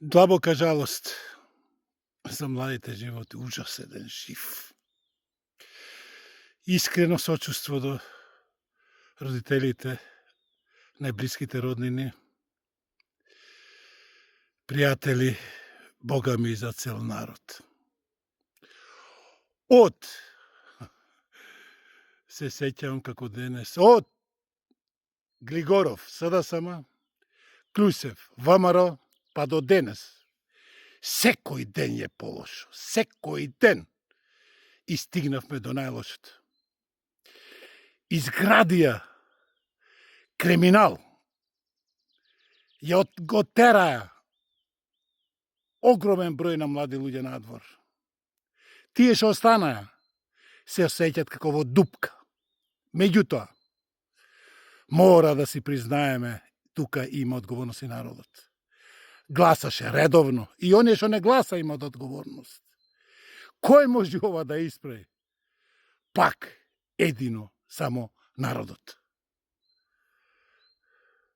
Длабока жалост за младите животи, ужасен жив. Искрено сочувство до родителите, најблиските роднини, пријатели, Бога ми и за цел народ. Се сеќавам како денес, од Глигоров, СДСМ, Клусев, ВМРО, па до денес. Секој ден е полошо, секој ден. И стигнавме до најлошото. Изградија криминал, го тераа огромен број на млади луѓе надвор. Тие што останаа се осеќат како во дупка. Меѓутоа, мора да си признаеме, тука има одговорност и народот. Гласаше редовно и оние што не гласа имаат одговорност. Кој може ова да исправи? Пак, едино, само народот.